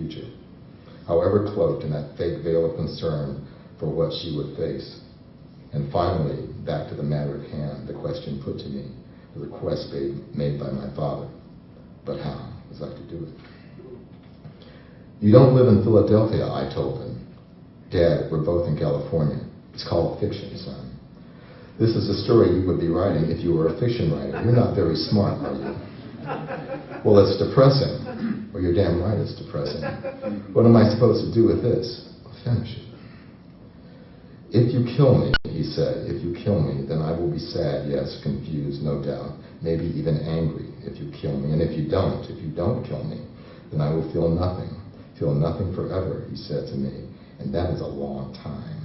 future, however cloaked in that fake veil of concern for what she would face. And finally, back to the matter at hand, the question put to me, the request made by my father. But how was I to do it? You don't live in Philadelphia, I told him. Dad, we're both in California. It's called fiction, son. This is a story you would be writing if you were a fiction writer. You're not very smart, are you? Well, it's depressing. Well, you're damn right it's depressing. What am I supposed to do with this? Finish it. If you kill me, he said, if you kill me, then I will be sad, yes, confused, no doubt, maybe even angry if you kill me. And if you don't kill me, then I will feel nothing forever, he said to me. And that is a long time.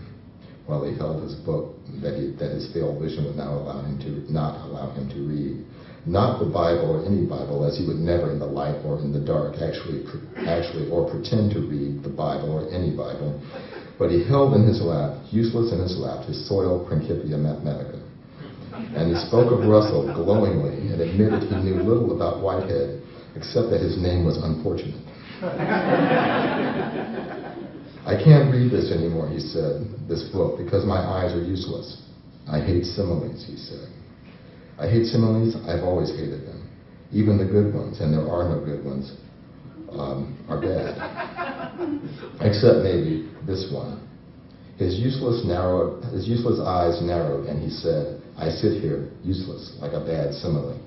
While he held his book that his failed vision would not allow him to read. Not the Bible or any Bible, as he would never in the light or in the dark actually or pretend to read the Bible or any Bible. But he held in his lap, useless in his lap, his soil Principia Mathematica. And he spoke of Russell glowingly and admitted he knew little about Whitehead, except that his name was unfortunate. I can't read this anymore, he said, this book, because my eyes are useless. I hate similes, he said. I hate similes, I've always hated them. Even the good ones, and there are no good ones, are bad. Except maybe this one. His useless eyes narrowed, and he said, I sit here, useless, like a bad simile.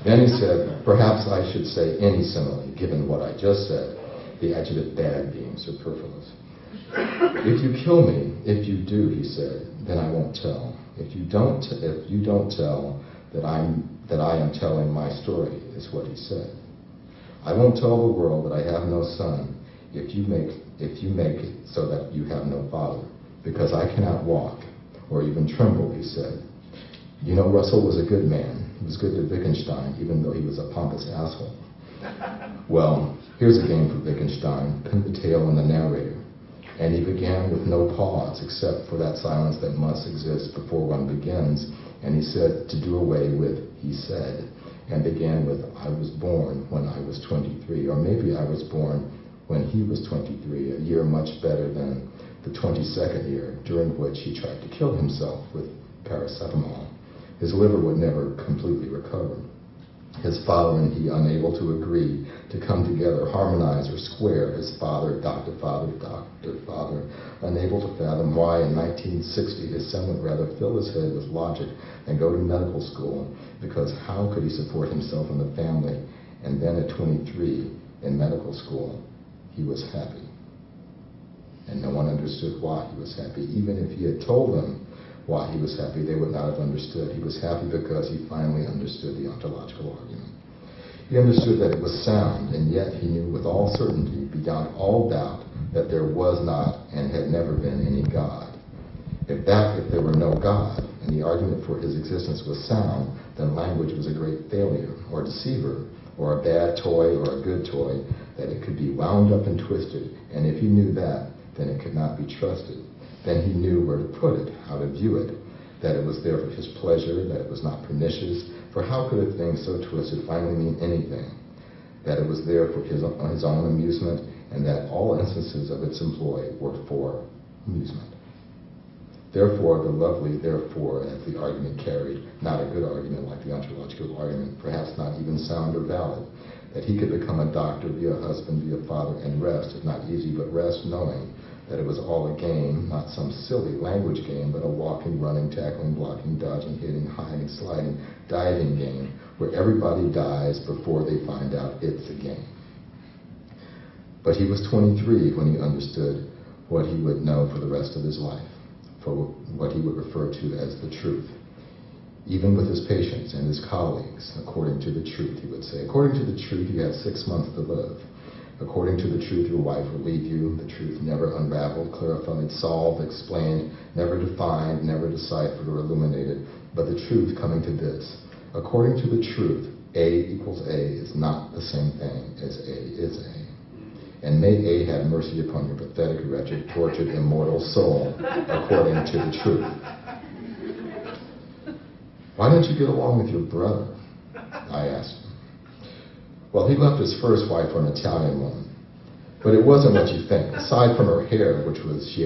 Then he said, perhaps I should say any simile, given what I just said, the adjective bad being superfluous. If you kill me, if you do, he said, then I won't tell. If you don't tell that I am telling my story, is what he said. I won't tell the world that I have no son if you make it so that you have no father, because I cannot walk or even tremble, he said. You know, Russell was a good man. He was good to Wittgenstein, even though he was a pompous asshole. Well, here's a game for Wittgenstein, pin the tail on the narrator. And he began with no pause, except for that silence that must exist before one begins. And he said, to do away with, he said, and began with, I was born when I was 23, or maybe I was born when he was 23, a year much better than the 22nd year, during which he tried to kill himself with paracetamol. His liver would never completely recover. His father and he unable to agree, to come together, harmonize or square. His father, Dr. Father, unable to fathom why in 1960 his son would rather fill his head with logic and go to medical school, because how could he support himself and the family? And then at 23, in medical school, he was happy. And no one understood why he was happy. Even if he had told them why he was happy, they would not have understood. He was happy because he finally understood the ontological argument. He understood that it was sound, and yet he knew with all certainty, beyond all doubt, that there was not and had never been any God. If there were no God, and the argument for his existence was sound, then language was a great failure, or deceiver, or a bad toy, or a good toy, that it could be wound up and twisted, and if he knew that, then it could not be trusted. Then he knew where to put it, how to view it, that it was there for his pleasure, that it was not pernicious, for how could a thing so twisted finally mean anything? That it was there for his own amusement, and that all instances of its employ were for amusement. Therefore, the lovely therefore, as the argument carried, not a good argument like the ontological argument, perhaps not even sound or valid, that he could become a doctor, be a husband, be a father, and rest, if not easy, but rest knowing that it was all a game, not some silly language game, but a walking, running, tackling, blocking, dodging, hitting, hiding, sliding, diving game, where everybody dies before they find out it's a game. But he was 23 when he understood what he would know for the rest of his life, for what he would refer to as the truth. Even with his patients and his colleagues, according to the truth, he would say. According to the truth, you have 6 months to live. According to the truth, your wife will leave you. The truth never unraveled, clarified, solved, explained, never defined, never deciphered or illuminated, but the truth coming to this. According to the truth, A equals A is not the same thing as A is A. And may A have mercy upon your pathetic, wretched, tortured, immortal soul, according to the truth. Why don't you get along with your brother? I asked him. Well, he left his first wife for an Italian woman. But it wasn't what you think. Aside from her hair, of which she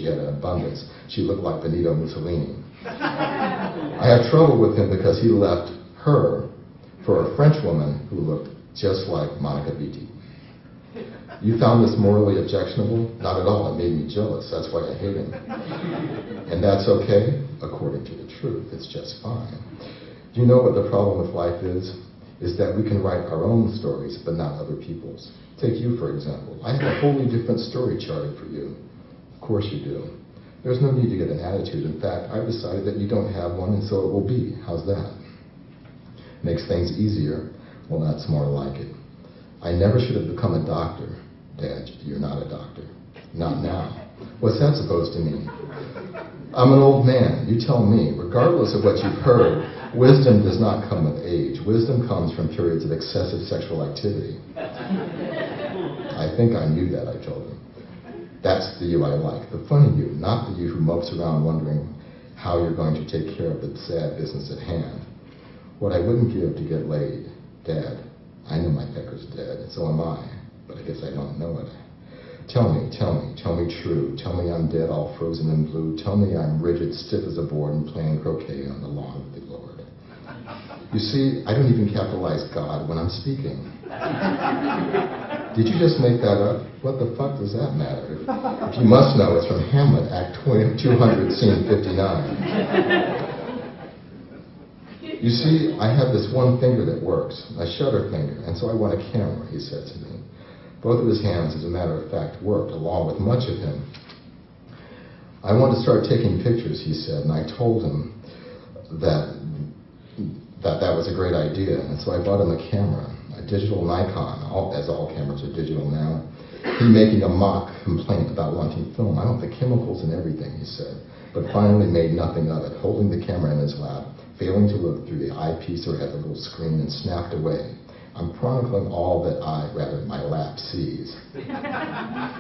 had an abundance, she looked like Benito Mussolini. I have trouble with him because he left her for a French woman who looked just like Monica Vitti. You found this morally objectionable? Not at all. It made me jealous. That's why I hate him. And that's okay? According to the truth, it's just fine. Do you know what the problem with life is? Is that we can write our own stories, but not other people's. Take you, for example. I have a wholly different story charted for you. Of course you do. There's no need to get an attitude. In fact, I've decided that you don't have one, and so it will be. How's that? Makes things easier. Well, that's more like it. I never should have become a doctor. Dad, you're not a doctor. Not now. What's that supposed to mean? I'm an old man. You tell me. Regardless of what you've heard, wisdom does not come with age. Wisdom comes from periods of excessive sexual activity. I think I knew that, I told him. That's the you I like. The funny you, not the you who mopes around wondering how you're going to take care of the sad business at hand. What I wouldn't give to get laid. Dad, I know my pecker's dead, and so am I, but I guess I don't know it. Tell me true. Tell me I'm dead, all frozen in blue. Tell me I'm rigid, stiff as a board, and playing croquet on the lawn of the Lord. You see, I don't even capitalize God when I'm speaking. Did you just make that up? What the fuck does that matter? If you must know, it's from Hamlet, Act 200, Scene 59. You see, I have this one finger that works, a shutter finger, and so I want a camera, he said to me. Both of his hands, as a matter of fact, worked, along with much of him. I want to start taking pictures, he said, and I told him that was a great idea, and so I bought him a camera, a digital Nikon, as all cameras are digital now. He making a mock complaint about wanting film. I want the chemicals and everything, he said, but finally made nothing of it, holding the camera in his lap, failing to look through the eyepiece or at the little screen, and snapped away. I'm chronicling all that my lap sees.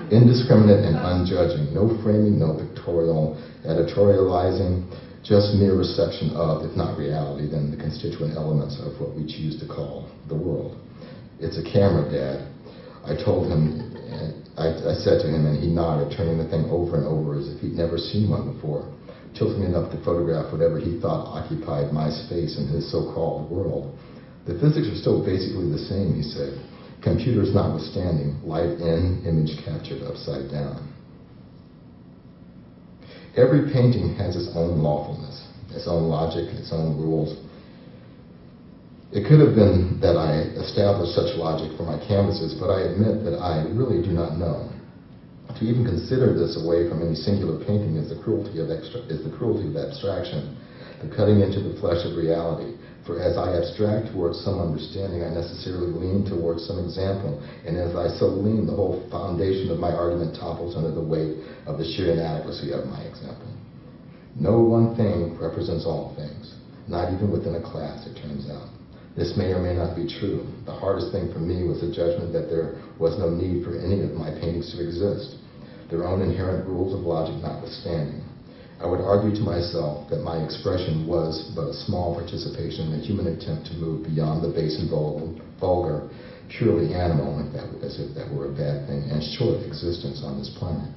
Indiscriminate and unjudging, no framing, no pictorial editorializing, just mere reception of, if not reality, then the constituent elements of what we choose to call the world. It's a camera, Dad. I told him, I said to him, and he nodded, turning the thing over and over as if he'd never seen one before, tilting enough to photograph whatever he thought occupied my space in his so-called world. The physics are still basically the same, he said. Computers notwithstanding, light in, image captured upside down. Every painting has its own lawfulness, its own logic, its own rules. It could have been that I established such logic for my canvases, but I admit that I really do not know. To even consider this away from any singular painting is the cruelty of abstraction, the cutting into the flesh of reality. For as I abstract towards some understanding, I necessarily lean towards some example, and as I so lean, the whole foundation of my argument topples under the weight of the sheer inadequacy of my example. No one thing represents all things, not even within a class, it turns out. This may or may not be true. The hardest thing for me was the judgment that there was no need for any of my paintings to exist, their own inherent rules of logic notwithstanding. I would argue to myself that my expression was but a small participation in the human attempt to move beyond the base and vulgar, purely animal, as if that were a bad thing, and short existence on this planet.